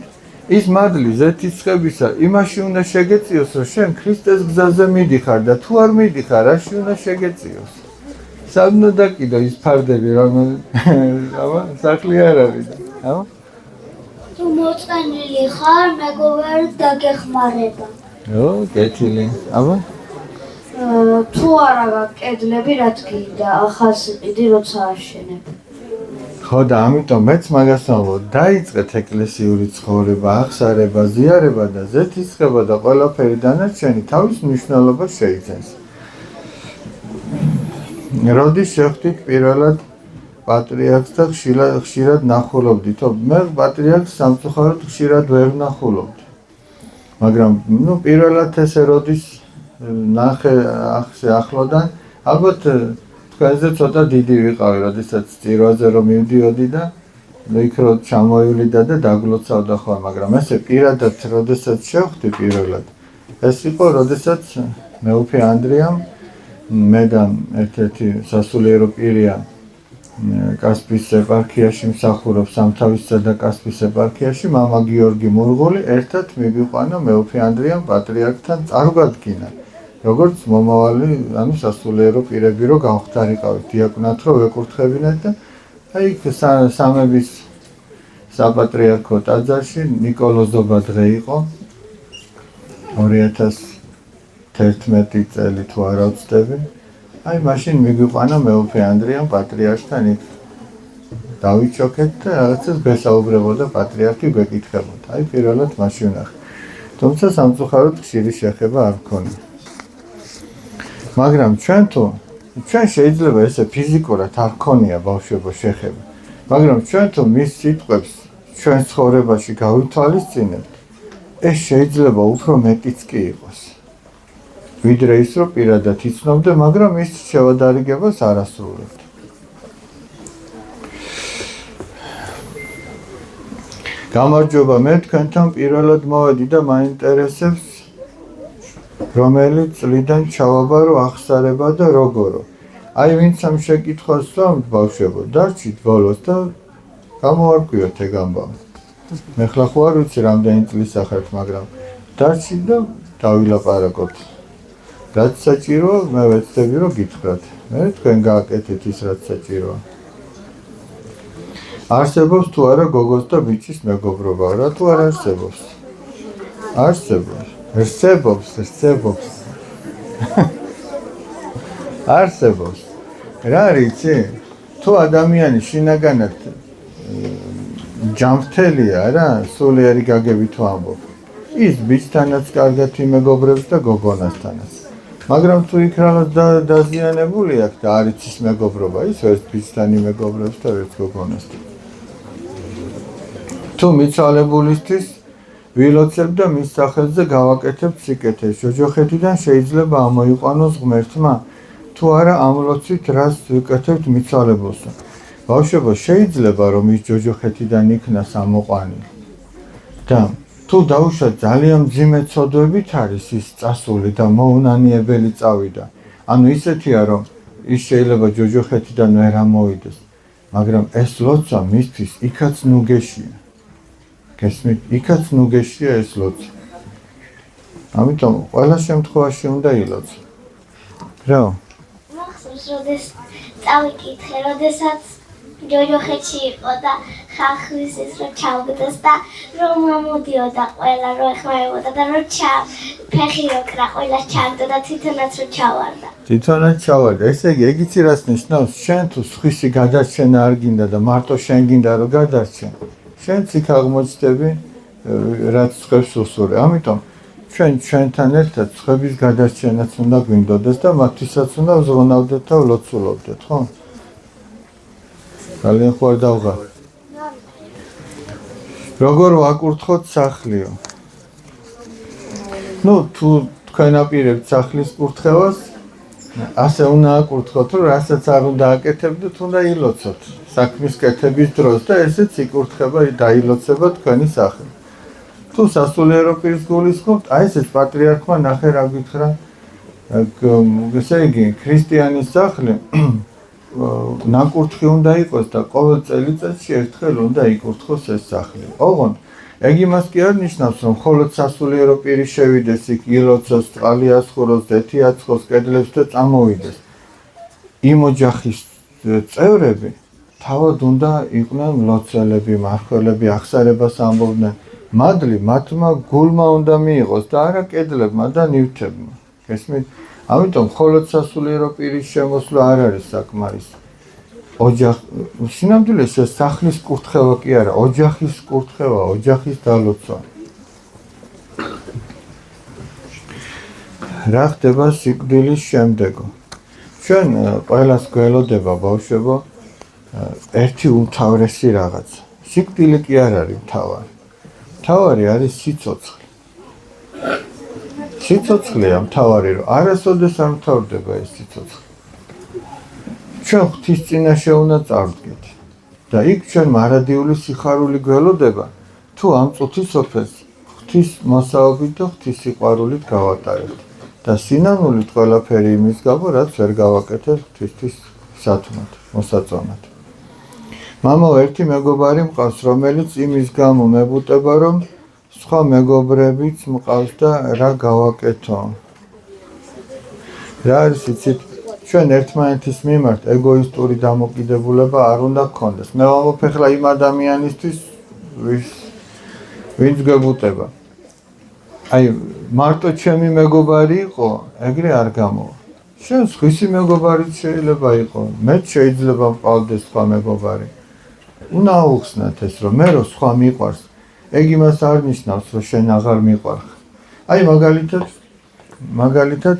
ის მადლი ზეთისხებისა იმაში უნდა შეგეწიოს, რომ შენ ქრისტეს გზაზე მიდიხარ და თუ არ მიდიხარ, რაში უნდა შეგეწიოს. სად უნდა დაკიდო ის ფარდები, რომელიც აბა სახლი არ არის. აბა თუ მოწყენილი ხარ, მეგობარი დაგეხმარება. ო, კეთილი. აბა თუ არა გაქვს კედლები, რაც გინდა, ახალს იყიდი, როცა აშენებ. ხო და ამიტომ მეც მაგას ვამბობ, დაიწყეთ ეკლესიური ცხოვრება, აღსარება, ზიარება და ზეთისხება და ყველაფერი დანარჩენი თავის მნიშვნელობას შეიძენს. როდის შეხვდით პირველად პატრიარქს და ხშირად ნახულობდით, მე პატრიარქს სამწუხაროდ ხშირად ვერ ვნახულობდი. მაგრამ პირველად ესე როდის ნახე ახლოდან, ალბათ თქვენზე ცოტა დიდი ვიყავი, როდესაც წირვაზე რომ მივდიოდი და იქ რო ჩამოივლიდა და დაგლოცავდა ხოლმე, მაგრამ ესე პირადად როდესაც შევხვდი პირველად, ეს იყო როდესაც მეუფე ანდრიამ მე და ერთ-ერთი სასულიერო პირია კასპიის ეპარქიაში მსახურობს სამთავისსა და კასპიის ეპარქიაში მამა გიორგი მურღული ერთად მივიყვანა მეუფე ანდრიამ პატრიარქთან წარგვადგინა როგორც მომავალი ანუ სასულიერო პირები რო გამختارიყავით დიაკვნად რო ვეკურთხებინეთ და აი სამების საპატრიარქო ტაძარში ნიკოლოზობა დღე იყო 2011 წელი თუ არა ვწდები აი მაშინ მიგვიყვანა მეუფე ანდრიამ პატრიარქთან იქ დავიჩოქეთ და რაღაცას გესაუბრებოდა პატრიარქი გვეკითხებოდა აი პირველად მაშინ ვნახე თუმცა სამწუხაროდ ხშირი შეხება არ მქონია მაგრამ ჩვენ შეიძლება ესე ფიზიკურად არ ქონია ბავშვებო შეხება მაგრამ ჩვენ თუ მის სიტყვებს ჩვენ ცხოვრებაში გავითვალისწინებთ ეს შეიძლება უფრო მეტიც კი იყოს ვიდრე ის რომ პირადად იცნობდე მაგრამ ის შევადარიგებას არ ასრულებთ გამარჯობა მე თქვენთან პირველად მოვედი და მაინტერესებს რომელი წლიდან ჩავაბარო აღსარება და როგორო აი ვინც ამ შეკითხვას ვამბ ბავშვებო დარჩით ბოლოს და გამოარკვიოთ ეგ ამბავი მე ხლა ხო არ ვიცი რამდენი წლის ახართ მაგრამ დარჩით და დავილაპარაკოთ რაც საჭიროა მე ვეცდები რომ გითხრათ მე თქვენ გააკეთეთ ის რაც საჭიროა არსებობს თუ არა გოგოს და ბიჭის მეგობრობა რა თუ არ არსებობს არსებობს რა რიცი თუ ადამიანი შინაგანად ჯანმრთელია რა სულიერი გაგებით ვამბობ ის ბიჭთანაც კარგად იმეგობრებს და გოგონასთანაც მაგრამ თუ იქ რაღაც დაზიანებული აქვს და არ იცის მეგობრობა ის ვერც ბიჭთან იმეგობრებს და ვერც გოგონასთან თუ მიცვალებულისთვის ვილოცებ და მის სახელზე გავაკეთებ სიკეთეს ჯოჯოხეთიდან შეიძლება ამოიყვანოს ღმერთმა თუ არა ამ ლოცვით რას ვიკეთებთ მიცვალებულს ბავშვებო შეიძლება რომ ის ჯოჯოხეთიდან იქნას ამოყვანილი და თუ დაუშვათ ძალიან მძიმე ცოდვებით არის ის წასული და მოუნანიებელი წავიდა ანუ ისეთია რომ ის შეიძლება ჯოჯოხეთიდან ვერ ამოვიდეს მაგრამ ეს ლოცვა მისთვის იქაც ნუგეშია გესმით იქაც ნუგეშია ეს ლოცვა ამიტომ ყველა შემთხვევაში უნდა ილოცო რა მახსოვს როდეს წავიკითხე, როდესაც ჯოჯოხეთში იყო და ხახვის ის რომ ჩავგდეს და რომ მომოდიოდა ყველა რომ ეხმარებოდა და რომ ფეხი როკრა ყველა ჩავდა და თვითონაც რომ ჩავარდა. თვითონაც ჩავარდა. ესე იგი, ეგ იცი რას ნიშნავს? შენ თუ სხვისი გადარჩენა არ გინდა და მარტო შენ გინდა რომ გადარჩენ. შენც იქ აღმოჩნდები რაც ხებს უსურე. ამიტომ ჩვენთან ერთად ხების გადარჩენაც უნდა გვინდოდეს და მათთვისაც უნდა ვზრუნავდეთ და ვლოცულობდეთ, ხო? ძალიან ხوار დავღა. როგორ ვაკურთხოთ სახლიო? თუ თქვენ აპირებთ სახლის კურთხევას, ასე უნდა აკურთხოთ, რომ რასაც არ უნდა აკეთებდეთ, უნდა ილოცოთ საქმის კეთების დროს და ესეც იკურთხება, დაილოცება თქვენი სახლი. თუ სასულიერო პირს გულისხმობთ, აი ესეც პატრიარქმა ნახე რა გითხრა. ესე იგი, ქრისტიანის სახლი ნაკურთხი უნდა იყოს და ყოველ წელიწადში ერთხელ უნდა იკურთხოს ეს სახლი. ოღონდ ეგ იმას კი არ ნიშნავს, რომ მხოლოდ სასულიერო პირი შევიდეს იქ, ილოცოს, წყალი ასხუროს, ზეთი აცხოს, კედლებს და წამოვიდეს. იმ ოჯახის წევრები თავად უნდა იყვნენ მლოცველები, მმართველები, აღსარებას ამბობდნენ. მადლი მათმა გულმა უნდა მიიღოს და არა კედლებმა და ნივთებმა. გესმით? ამიტომ მხოლოდ სასულიერო პირის შემოსვლა არ არის საკმარისი. სინამდვილეს ეს სახლის კურთხევა კი არა, ოჯახის კურთხევა, ოჯახის დალოცვა. რა ხდება სიკვდილის შემდეგო? ჩვენ ყველას გველოდება ბავშვებო ერთი უმთავრესი რაღაც. სიკვდილი კი არ არის მთავარი. მთავარი არის სიცოცხლე. სიცოცხლეა მთავარი, რომ არასოდეს არ მთავრდება ეს სიცოცხლე. ჩვენ ღვთის წინაშე უნდა წავდგეთ და იქ ჩვენ მარადიული სიხარული გველოდება, თუ ამ წუთის სოფელს ღვთის მოსაობით და ღვთის სიყვარულით გავატარებთ და სინანულით ყველაფერი იმის გამო, რაც ვერ გავაკეთეთ ღვთისთვის სათნოდ, მოსაწონად. მამაო, ერთი მეგობარი მყავს, რომელიც იმის გამო მებუტება, რომ სხვა მეგობრებიც მყავს და რა გავაკეთო? რა არის იცით? ჩვენ ერთმანეთის მიმართ ეგოისტური დამოკიდებულება არ უნდა გქონდეს. მე ვამოფეხლა იმ ადამიანისთვის, ვინც გებუტება. აი, მარტო ჩემი მეგობარი იყო, ეგრე არ გამოვა. შენ სხვისი მეგობარიც შეიძლება იყო, მეც შეიძლება მყავდეს სხვა მეგობარი. უნდა აუხსნათ ეს, რომ მე რო სხვა მიყვარს, ეგ იმას არ ნიშნავს, რომ შენ აღარ მიყვარხ. აი, მაგალითად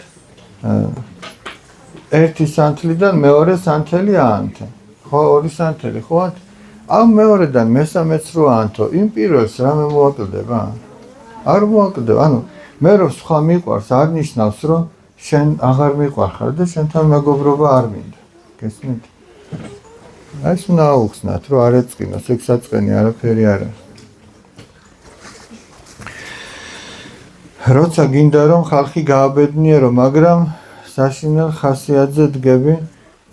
ერთი სანთლიდან მეორე სანთელი აანთე. ხო, ორი სანთელი, ხო? ამ მეორედან მესამეც რო აანთო, იმ პირველს რამე მოაკლდება? არ მოაკლდება. ანუ მე რო სხვა მიყვარს, არ ნიშნავს, რომ შენ აღარ მიყვარხარ და შენთან მეგობრობა არ მინდა. გესმით? აი ეს უნდა აუხსნათ, რომ არ ეწყინოს, ეგ საწყენი არაფერი არ არის. როცა გინდა რომ ხალხი გააბედნიერო, მაგრამ საშინელ ხასიათზე დგები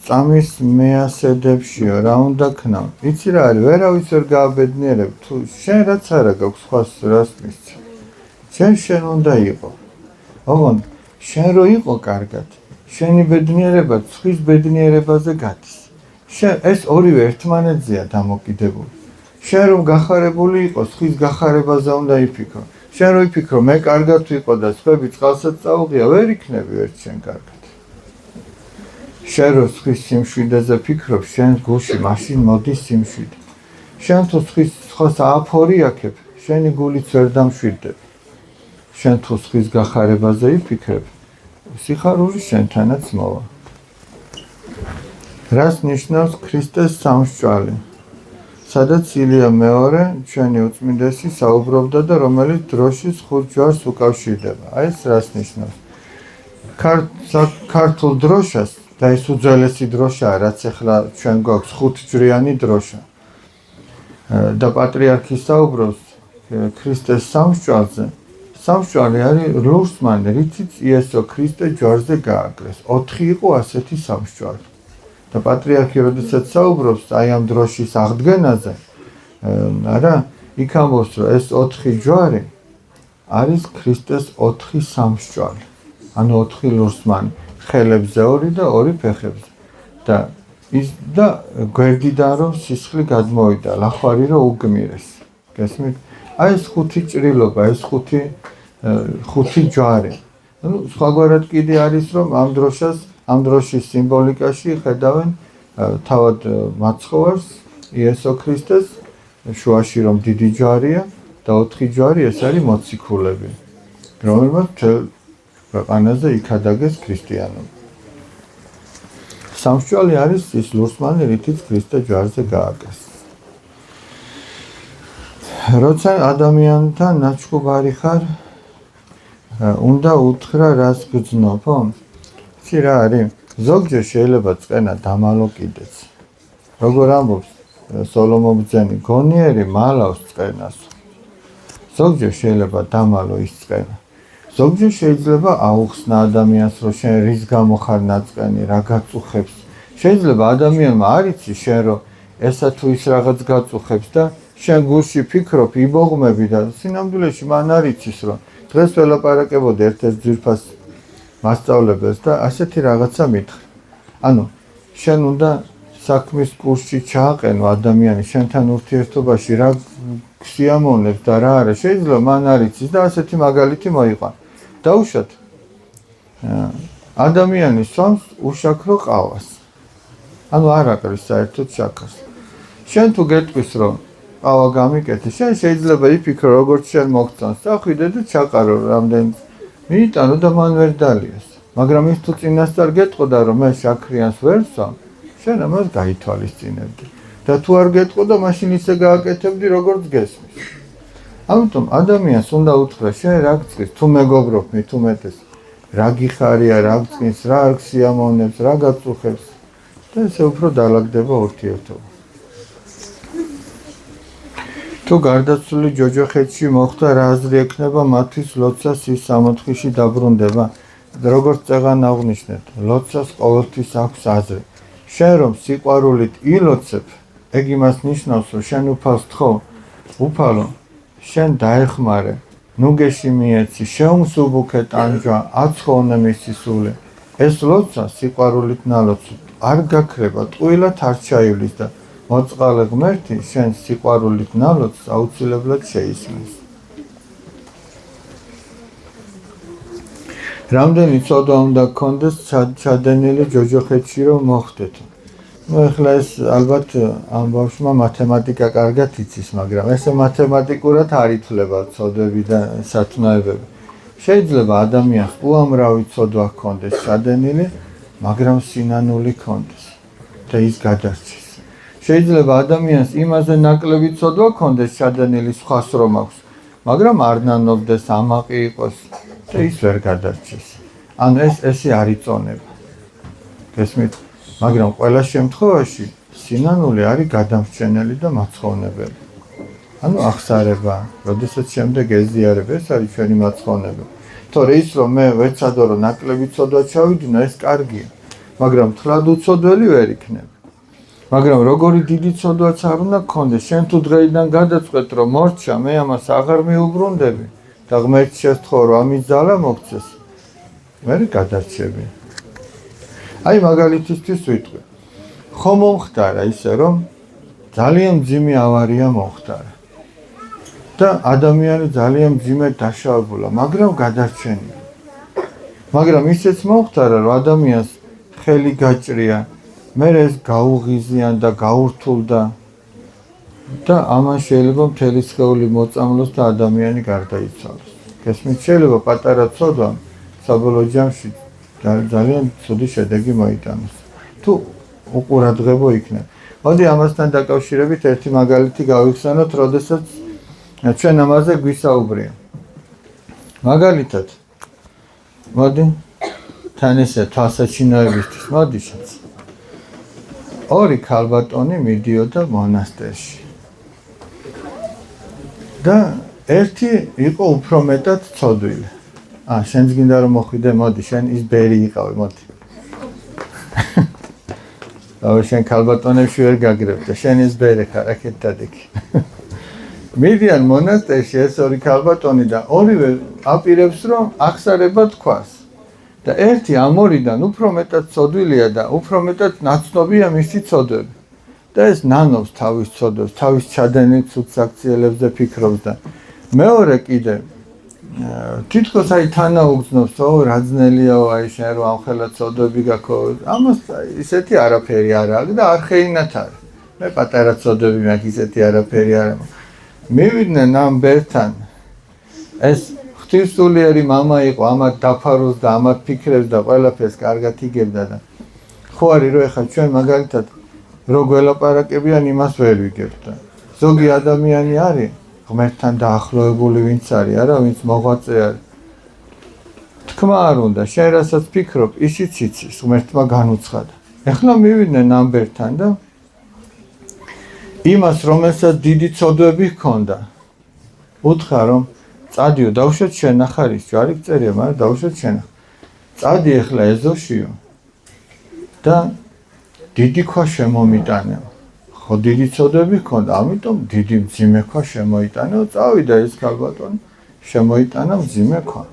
წამის მეასედებშიო, რა უნდა ქნავ? იცი რა არის, ვერავის ვერ გააბედნიერებ, თუ შენ რაც არა გაქვს სხვას რას მისცე. შენ უნდა იყო. ოღონდ შენ რო იყო კარგად, შენი ბედნიერება სხვის ბედნიერებაზე გადის. ეს ორივე ერთმანეთზეა დამოკიდებული. შენ რომ გახარებული იყო, სხვის გახარებაზე უნდა იფიქრო. შენ რო იფიქრო, მე კარგად ვიყო და სხვები წყალსაც წაუღია, ვერ იქნები ერთ შენ კარგად. შენ რო სხვის სიმშვიდეს ფიქრობ, შენ გულში მაშინ მოდის სიმშვიდე. შენ თუ სხვას ააფორიაქებ, შენი გულიც ვერ დამშვიდდება. შენ თუ სხვის გახარებაზე იფიქრებ, სიხარული შენთანაც მოვა. რას ნიშნავს ქრისტეს სამსჯვარი? სადაც ილია მეორე, ჩვენი უწმინდესი საუბრობდა და რომელიც დროშის ხუთ ჯვარს უკავშირდება. აი ეს რას ნიშნავს? ქართულ დროშას და ეს უძველესი დროშაა, რაც ახლა ჩვენ გვაქვს ხუთჯვრიანი დროშა. და პატრიარქი საუბრობს ქრისტეს სამსჯვარზე. სამსჯვარი არის ლურსმანი, რითიც იესო ქრისტე ჯვარზე გააკრეს. 4 იყო ასეთი სამსჯვარი. და პატრიარქი როდესაც საუბრობს აი ამ დროშის აღდგენაზე, არა, იქ ამბობს, რომ ეს 4 ჯვარი არის ქრისტეს 4 სამსჯვარი. ანუ 4 ლურსმანი, ხელებზე 2 და 2 ფეხებზე. და ის და გვერდიდან რომ სისხლი გადმოვიდა, ლახვარი რომ უგმირეს. გესმით? აი ეს ხუთი ჭრილობა, ეს ხუთი ჯვარი. ანუ სხვაგვარად კიდე არის რომ ამ დროშის სიმბოლიკაში ხედავენ თავად მაცხოვარს იესო ქრისტეს, შუაში რომ დიდი ჯვარია და 4 ჯვარი ეს არის მოციქულები, რომელმაც მთელ ქვეყანაზე იქადაგეს ქრისტიანობა. სამშვალი არის ის ლურსმანი, რითიც ქრისტე ჯვარზე გააკეს. როცა ადამიანთან ნაჩხუბარი ხარ, უნდა უთხრა რას გძნობ, ხო? იცი რა არის? ზოგჯერ შეიძლება წყენა დამალო კიდეც. როგორ ამბობს სოლომონ ბრძენი, გონიერი მალავს წყენას. ზოგჯერ შეიძლება დამალო ის წყენა. ზოგჯერ შეიძლება აუხსნა ადამიანს, რომ შენ რის გამო ხარ ნაწყენი, რა გაწუხებს. შეიძლება ადამიანმა არ იცი შენ რომ ესა თუ ის რაღაც გაწუხებს და შენ გულში ფიქრობ, იბოღმები და სინამდვილეში მან არ იცის რომ დღეს ველაპარაკებოდი ერთ-ერთ ძვირფას მასწავლებელს და ასეთი რაღაცა მითხრა. ანუ შენ უნდა საქმის კურსში ჩააყენო ადამიანი შენთან ურთიერთობაში რა სიამოვნებს და რა არა, შეიძლება მან არ იცის და ასეთი მაგალითი მოიყვან. დაუშვათ ადამიანი სვამს უშაქრო ყავას. ანუ არ აყრის საერთოდ შაქარს. შენ თუ გეტყვის რომ ყავა გამიკეთე, შენ შეიძლება იფიქრო როგორც შენ მოგწონს, დახვიდე და ჩაყარო რამდენი მიიტანო და მან ვერ დალიას. მაგრამ ის თუ წინასწარ გეტყოდა რომ მე შაქრიანს ვერ ვსვამ, შენ ამას გაითვალისწინებდი. და თუ არ გეტყო და მაშინ ისე გააკეთებდი როგორც გესმის. ამიტომ ადამიანს უნდა უთხრა შენ რა გწყის, თუ მეგობრობ მით უმეტეს, რა გიხარია, რა გწყის, რა არ გსიამოვნებს, რა გაწუხებს და ესე უფრო დაალაგდება ურთიერთობა. თუ გარდაცვლილი ჯოჯოხეთში მოხდა, რა აზრი ექნება მათთვის ლოცვას ის სამოთხეში დაბრუნდება? როგორც წეღან აღნიშნეთ, ლოცვას ყოველთვის აქვს აზრი. შენ რომ სიყვარულით ილოცებ, ეგ იმას ნიშნავს, რომ შენ უფალს თხოვ, უფალო, შენ დაეხმარე, ნუ გეში მიეცი, შეუმსუბუქე ტანჯვა, აცხოვნე მისი სული. ეს ლოცვა სიყვარულით ნალოცვით არ გაქრება, ტყუილად არ ჩაივლის და მოწყალე ღმერთი შენ სიყვარულით ნალოცვს აუცილებლად შეისმის. რამდენი ცოდვა უნდა გქონდეს ჩადენილი ჯოჯოხეთში რომ მოხვდეთ. ნუ ეხლა ეს ალბათ ამ ბავშვმა მათემატიკა კარგად იცის, მაგრამ ესე მათემატიკურად არ ითვლება ცოდვები და სათნოებები. შეიძლება ადამიანს უამრავი ცოდვა ჰქონდეს ჩადენილი, მაგრამ სინანული ჰქონდეს და ის გადარჩეს. შეიძლება ადამიანს იმაზე ნაკლები ცოდვა ჰქონდეს ჩადენილი, სხვას რომ აქვს, მაგრამ არ ნანობდეს, ამაყი იყოს და ის ვერ გადარჩეს. ანუ ესე არ იწონება. გესმით? მაგრამ ყველა შემთხვევაში სინანული არის გადამრჩენელი და მაცხოვნებელი. ანუ აღსარება, როდესაც შემდეგ ეზიარებ, ეს არის ჩვენი მაცხოვნება. თორე ის რომ მე ვეცადო რომ ნაკლები ცოდვა ჩავიდინო, ეს კარგია, მაგრამ თლად უცოდველი ვერ იქნებ. მაგრამ როგორი დიდი ცოდვაც არ უნდა გქონდეს, შენ თუ დღეიდან გადაწყვეტ რომ მორჩა, მე ამას აღარ მიუბრუნდები და ღმერთს შევთხოვ რომ ამის ძალა მოგცეს, ვერ გადარჩები. აი მაგალითისთვის ვიტყვი. ხო მომხდარა ისე რომ ძალიან მძიმე ავარია მომხდარა. და ადამიანი ძალიან მძიმე დაშავებულა, მაგრამ გადარჩენია. მაგრამ ისეც მომხდარა რომ ადამიანს ხელი გაჭრია, მე ეს გაუღიზიან და გაურთულდა და ამან შეიძლება მთელი სხეული მოწამლოს და ადამიანი გარდაიცვალოს. გესმით, შეიძლება პატარა ცოდვა საბოლოო ჯამში ძალიან ცუდი შედეგი მოიტანოს. თუ უყურადღებო იქნება. მოდი ამასთან დაკავშირებით ერთი მაგალითი გავიხსენოთ, როდესაც ჩვენ ამაზე გვისაუბრია. მაგალითად, მოდი თან ესე თვალსაჩინოებისთვის მოდი შეც. ორი ქალბატონი მიდიოდა მონასტერში. და ერთი იყო უფრო მეტად ცოდვილი. შენც გინდა რომ მოხვიდე, მოდი, შენ ის ბერი იყავი, მოდი. შენ ქალბატონებში ვერ გაგრებ და შენ ის ბერი ხარ, აქეთ დადექი. მიდიან მონასტერში ეს ორი ქალბატონი და ორივე აპირებს რომ აღსარება თქვას. და ერთი ამ ორიდან უფრო მეტად ცოდვილია და უფრო მეტად ნაცნობია მისი ცოდვები. და ეს ნანობს თავის ცოდვებს, თავის ჩადენილ ცუდსაქციელებს და ფიქრობს და მეორე კიდე თითქოს აი თანაუგრძნობს, რა ძნელიაო აი შენ რომ ამხელა ცოდვები გაქვს. ამას ისეთი არაფერი არ აქვს და არხეინათ არის. მე პატარა ცოდვები მაქვს, ისეთი არაფერი არ აქვს. მივიდნენ ამ ბერთან ეს ღვთისმსულიერი მამა იყო, ამათ დაფაროს და ამათ ფიქრებს და ყველაფერს კარგად იგებდა და ხო არის რომ ეხლა ჩვენ მაგალითად რო გველაპარაკებიან იმას ვერ ვიგებთ და ზოგი ადამიანი არის ღმერთთან დაახლოებული ვინც არის, არა ვინც მოღვაწე არის. თქმა არ უნდა, შენ რასაც ფიქრობ, ისიც იცის, ღმერთმა განუცხადა. ეხლა მივიდნენ ამ ბერთან და იმას, რომელსაც დიდი ცოდვები ჰქონდა, უთხრა რომ წადიო, დავუშვათ შენახარის, ჯარი წერია, მაგრამ დავუშვათ შენახ. წადი ეხლა ეზოშიო და დიდი ქვა შემომიტანეო. ხო დიდი ცოდვები ჰქონდა, ამიტომ დიდი მძიმე ქვა შემოიტანეო, წავიდა ეს ქალბატონი, შემოიტანა მძიმე ქვა.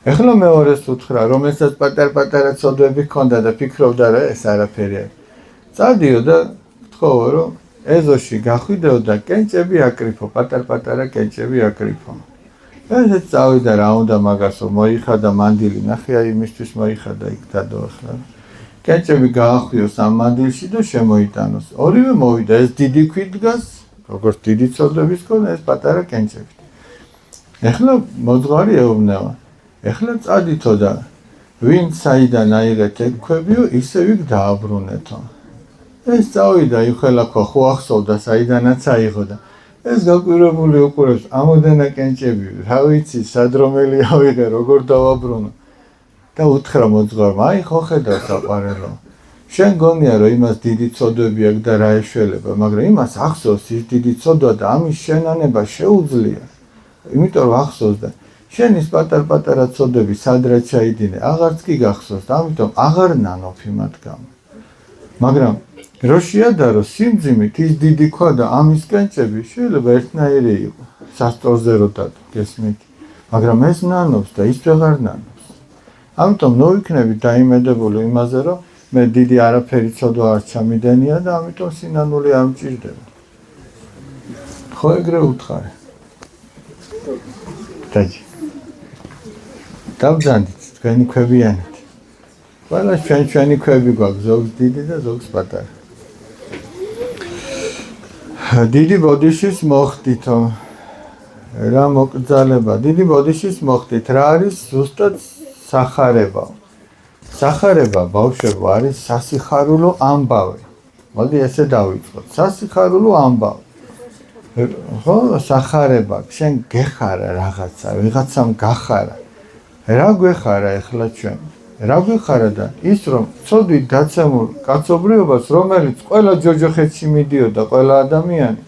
ეხლა მეორეს უთხრა, რომელსაც პატარ-პატარა ცოდვები ჰქონდა და ფიქრობდა რა ეს არაფერი არის. წადიო და გთხოვო რომ ეზოში გახვიდეო და კენჭები აკრიფო, პატარ-პატარა კენჭები აკრიფო. ეს წავიდა რა უნდა მაგასო, მოიხადა მანდილი, ნახე აი იმისთვის მოიხადა იქ დადო ახლა. კენჭები გაახვიოს ამ მანდილში და შემოიტანოს. ორივე მოვიდა, ეს დიდი ქვით დგას, როგორც დიდი ცოდვების ქონა, ეს პატარა კენჭები. ეხლა მოძღვარი ეუბნება. ეხლა წადითო და ვინ საიდან აიღეთ ეგ ქვებიო, ისე იქ დააბრუნეთო. ეს წავიდა იხელა ქვა ხო ახსოვდა საიდანაც აიღო და ეს გაკვირვებული უყურებს ამოდენა კენჭები, რა ვიცი, სად რომელი ავიღე, როგორ დავაბრუნო. და უთხრა მოძღვარმა, აი ხო ხედავ საყვარელო. შენ გონია რომ იმას დიდი ცოდვები აქვს და რა ეშველება, მაგრამ იმას ახსოვს ის დიდი ცოდვა და ამის შენანება შეუძლია. იმიტომ რომ ახსოვს და შენ ის პატარ-პატარა ცოდვები სადღაც ჩაიდინე, აღარც კი გახსოვს და ამიტომ აღარ ნანოფ იმათ გამო. მაგრამ რო შეადარო სიმძიმით ის დიდი ქვა და ამის კენჭები შეიძლება ერთნაირი იყო, სასწორზე რო დადო, გესმით? მაგრამ ეს ნანობს და ის ვეღარ ნანობს. ამიტომ ნოვიქნები დაიმედებული იმაზე, რომ მე დიდი არაფერი ცოდვა არ ჩამიდენია და ამიტომ სინანული არ მჭირდება. ხო ეგრე უთხარი. დაჯი. დავძანდით თქვენი ქვებიანით. ყველა ჩვენი ქვები გვაქვს, ზოგს დიდი და ზოგს პატარა. დიდი ბოდიშის მოხდითო. რა მოკძალება, დიდი ბოდიშის მოხდით, რა არის ზუსტად სახარება. სახარება ბავშვებო არის სასიხარულო ამბავი. მოდი ესე დავიწყოთ. სასიხარულო ამბავი. ხო, სახარება, შენ გეხარა რაღაცა, ვიღაცამ გახარა. რა გვეხარა ეხლა ჩვენ? რა გვეხარა და ის რომ ცოდვით დაცემულ კაცობრიობას, რომელიც ყველა ჯოჯოხეთში მიდიოდა, ყველა ადამიანი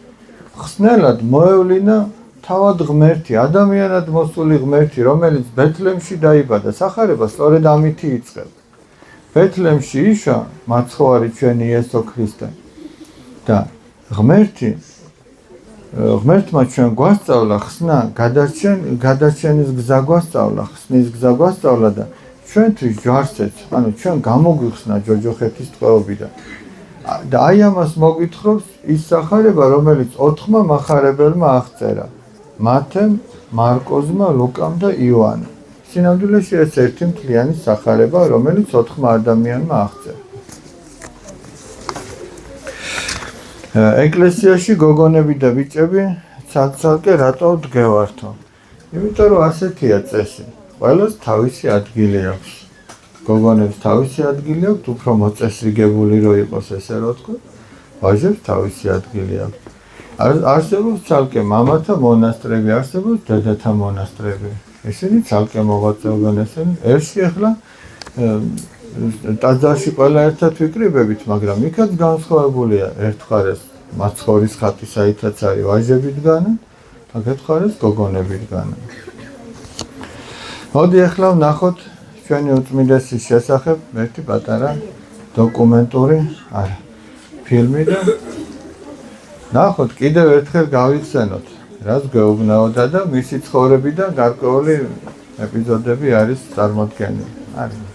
ხსნელად მოევლინა თავად ღმერთი, ადამიანად მოსული ღმერთი, რომელიც ბეთლემში დაიბადა. სახარება სწორედ ამითი იწყება. ბეთლემში იშვა მაცხოვარი ჩვენი იესო ქრისტე და ღმერთმა ჩვენ გვასწავლა ხსნა, გადარჩენის გზა გვასწავლა, ხსნის გზა გვასწავლა და ჩვენთვის ჯვარცეც, ანუ ჩვენ გამოგვიხსნა ჯოჯოხეთის ტყვეობიდან. და აი ამას მოგვითხრობს ის სახარება, რომელიც 4 მახარებელმა აღწერა. მათემ, მარკოზმა, ლუკამ და იოანემ. სინამდვილეში ეს ერთი მთლიანი სახარება, რომელიც 4 ადამიანმა აღწერა. ეკლესიაში გოგონები და ბიჭები ცალ-ცალკე რატო დგევართო? იმიტომ რომ ასეთია წესი. ყველას თავისი ადგილი აქვს. გოგონებს თავისი ადგილი აქვს, უფრო მოწესრიგებული რო იყოს ესე რო თქვა. ვაჟებს თავისი ადგილი აქვს. არსებობს ცალკე მამათა მონასტრები, არსებობს დედათა მონასტრები. ესენი ცალკე მოღვაწეობენ ესენი. ერთში ახლა ტაძარში ყველა ერთად ვიკრიბებით, მაგრამ იქაც განსხვავებულია. ერთ მხარეს მაცხოვრის ხატი, საითაც არის ვაჟები დგანენ, აქეთ მხარეს გოგონები დგანენ. მოდი ახლა ვნახოთ ჩვენი უწმიდესის შესახებ ერთი პატარა დოკუმენტური ფილმი და ნახოთ კიდევ ერთხელ გავიხსენოთ, რაც გვეუბნაოდა და მისი ცხოვრებიდან გარკვეული ეპიზოდები არის წარმოდგენილი. არის